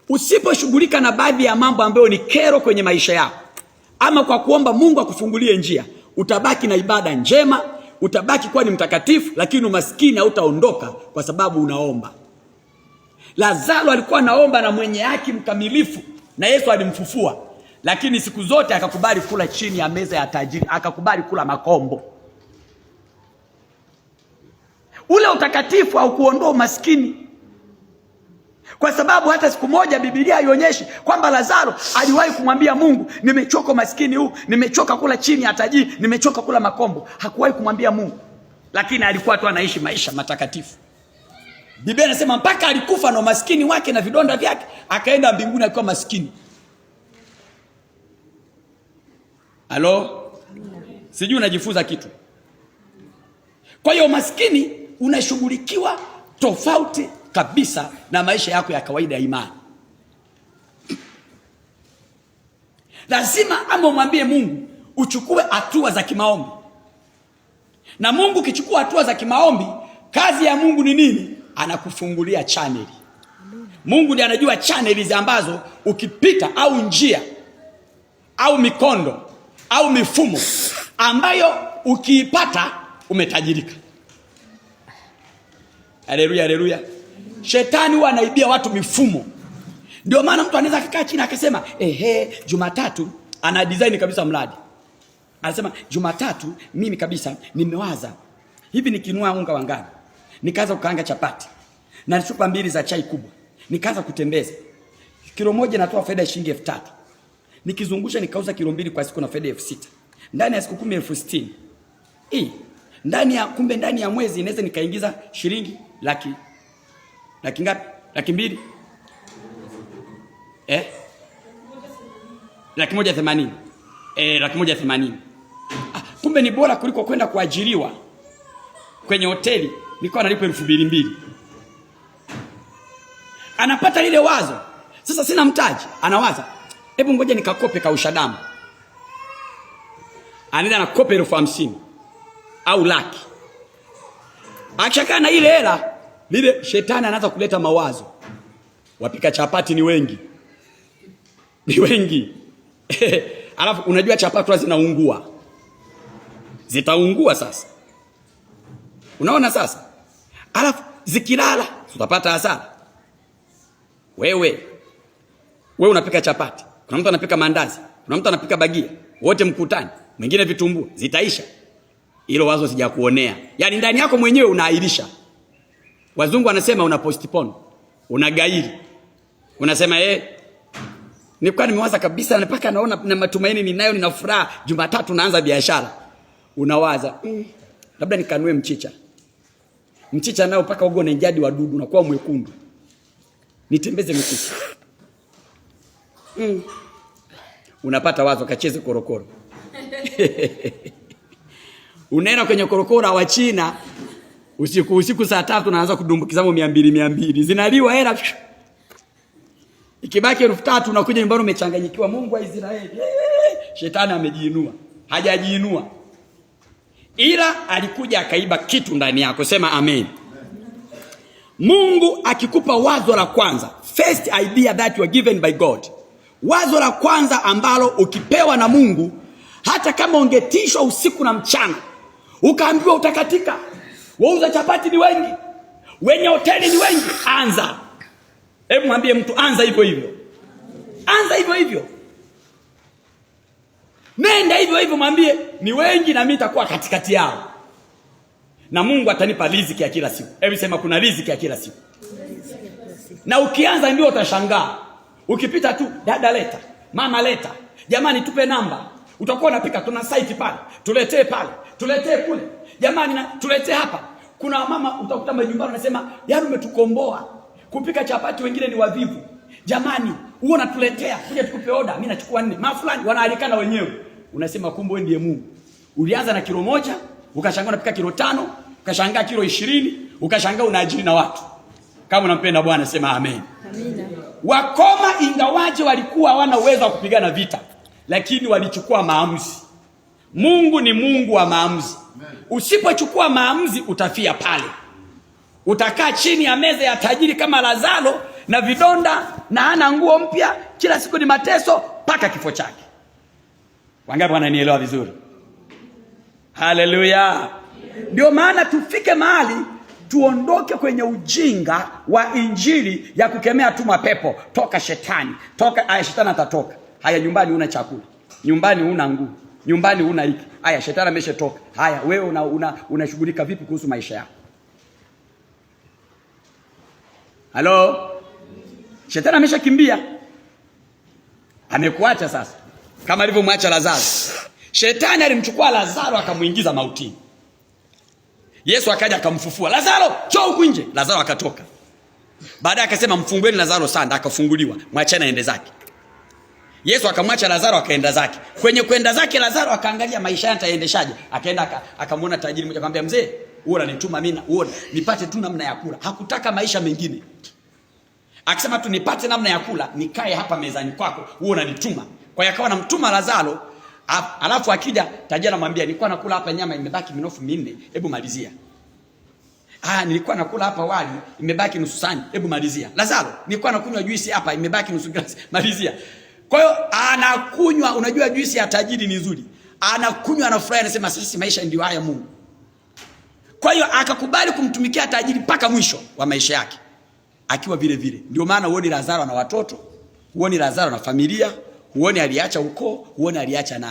Usiposhughulika na baadhi ya mambo ambayo ni kero kwenye maisha yako, ama kwa kuomba Mungu akufungulie njia, utabaki na ibada njema, utabaki kuwa ni mtakatifu, lakini umaskini hautaondoka kwa sababu unaomba. Lazaro alikuwa anaomba na mwenye haki mkamilifu, na Yesu alimfufua, lakini siku zote akakubali kula chini ya meza ya tajiri, akakubali kula makombo. Ule utakatifu haukuondoa umaskini. Kwa sababu hata siku moja Biblia haionyeshi kwamba Lazaro aliwahi kumwambia Mungu, nimechoka maskini huu, nimechoka kula chini ya tajiri, nimechoka kula makombo. Hakuwahi kumwambia Mungu, lakini alikuwa tu anaishi maisha matakatifu. Biblia inasema mpaka alikufa na maskini wake na vidonda vyake, akaenda mbinguni akiwa maskini. Halo? Sijui unajifunza kitu. Kwa hiyo maskini unashughulikiwa tofauti kabisa na maisha yako ya kawaida ya imani. Lazima ama umwambie Mungu uchukue hatua za kimaombi. Na Mungu kichukua hatua za kimaombi, kazi ya Mungu ni nini? Anakufungulia channel. Mungu ndiye anajua channels ambazo ukipita, au njia au mikondo au mifumo ambayo ukiipata umetajirika. Haleluya, haleluya. Shetani huwa anaibia watu mifumo. Ndio maana mtu anaweza kukaa chini akasema, Jumatatu ana design kabisa mradi. Anasema Jumatatu mimi kabisa nimewaza hivi, nikinua unga wa ngano, nikaanza kukaanga chapati na chupa 2 za chai kubwa, nikaanza kutembeza. Kilo moja natoa faida shilingi 3,000. Nikizungusha nikauza kilo 2 kwa siku na faida 6,000. Ndani ya siku 10 60,000. Ndani ya mwezi inaweza nikaingiza shilingi laki ngapi? 200,000. 180,000. 180,000. Kumbe ni bora kuliko kwenda kuajiriwa kwenye hoteli nilikuwa nalipa 2,200. Anapata lile wazo. Sasa sina mtaji, anawaza, hebu ngoja nikakope kausha damu. Anaenda nakope 50,000 au laki. Akishakaa na ile hela, lile shetani anaanza kuleta mawazo. Wapika chapati ni wengi. Ni wengi. Alafu unajua chapati zinaungua. Zitaungua sasa. Unaona sasa? Alafu zikilala utapata hasara. Wewe unapika chapati, kuna mtu anapika mandazi, kuna mtu anapika bagia, wote mkutani, mwingine vitumbua, zitaisha. Hilo wazo sijakuonea. Yaani ndani yako mwenyewe unaahirisha. Wazungu wanasema una postpone, unagairi. Unasema nilikuwa nimewaza kabisa, mpaka naona na matumaini ninayo, nina furaha, Jumatatu naanza biashara. Unawaza, labda nikanue mchicha. Mchicha nao paka ugo na jadi wadudu unakuwa mwekundu. Nitembeze mchicha. Unapata wazo kacheze korokoro. Unaenda kwenye korokoro wa China usiku saa 3 unaanza kudumbukizamo 200 zinaliwa hela. Ikibaki 3,000 unakuja nyumbani umechanganyikiwa. Mungu wa Israeli, shetani amejiinua. Hajajiinua, ila alikuja akaiba kitu ndani yako. Sema amen. Mungu akikupa wazo la kwanza, first idea that you are given by God, wazo la kwanza ambalo ukipewa na Mungu, hata kama ungetishwa usiku na mchana, ukaambiwa utakatika, wauza chapati ni wengi, wenye hoteli ni wengi, anza. Hebu mwambie mtu, anza hivyo hivyo. Anza hivyo hivyo. Nenda hivyo hivyo, mwambie ni wengi na mimi nitakuwa katikati yao. Na Mungu atanipa riziki ya kila siku. Hebu sema kuna riziki ya kila siku. Na ukianza ndio utashangaa. Ukipita tu, dada leta, mama leta, jamani tupe namba. Utakuwa unapika, tuna site pale, tuletee pale, tuletee kule. Jamani tuletee hapa. Kuna mama utakuta majumbani unasema, yaani umetukomboa. Kupika chapati wengine ni wavivu. Jamani, huo unatuletea, kuja tukupe order, mimi nachukua 4. Mafulani wanaalikana wenyewe. Unasema kumbe wewe ndiye Mungu. Ulianza na kilo 1, ukashangaa unapika kilo 5, ukashangaa kilo 20, ukashangaa unaajiri na watu. Kama unampenda Bwana sema amen. Amina. Wakoma ingawaje walikuwa hawana uwezo wa kupigana vita, lakini walichukua maamuzi. Mungu ni Mungu wa maamuzi. Usipochukua maamuzi utafia pale. Utakaa chini ya meza ya tajiri kama Lazaro, na vidonda na hana nguo mpya, kila siku ni mateso mpaka kifo chake. Wangapi wananielewa vizuri? Haleluya! Ndio maana tufike mahali tuondoke kwenye ujinga wa injili ya kukemea tu mapepo. Toka shetani, toka. Aya, shetani atatoka. Haya, nyumbani una chakula, nyumbani una nguo, nyumbani una hiki. Haya, shetani ameshatoka. Haya, wewe unashughulika vipi kuhusu maisha yako? Halo? Shetani ameshakimbia, amekuacha sasa, kama alivyomwacha Lazaro. Shetani alimchukua Lazaro akamuingiza mautini. Yesu akaja akamfufua. Lazaro, njoo huku nje. Lazaro akatoka. Baadaye akasema mfungueni Lazaro sanda, akafunguliwa. Mwacheni aende zake. Yesu akamwacha Lazaro akaenda zake. Kwenye kwenda zake Lazaro akaangalia maisha yake ataendeshaje. Akaenda akamwona tajiri mmoja, akamwambia mzee, wewe unanituma mimi uone nipate tu namna ya kula. Hakutaka maisha mengine. Akisema tu nipate namna ya kula, nikae hapa mezani kwako, wewe unanituma. Kwa hiyo akawa anamtuma Lazaro. Alafu akija tajiri anamwambia, nilikuwa nakula hapa nyama imebaki minofu 4, hebu malizia. Nilikuwa nakula hapa wali imebaki nusu sahani, hebu malizia. Lazaro, nilikuwa nakunywa juisi hapa imebaki nusu glasi, malizia. Kwa hiyo anakunywa, unajua juisi ya tajiri ni nzuri. Anakunywa, anafurahi, anasema sisi maisha ndio haya Mungu. Kwa hiyo akakubali kumtumikia tajiri mpaka mwisho wa maisha yake. Akiwa vile vile. Ndio maana huoni Lazaro na watoto, huoni Lazaro na familia, huoni aliacha ukoo, huoni aliacha na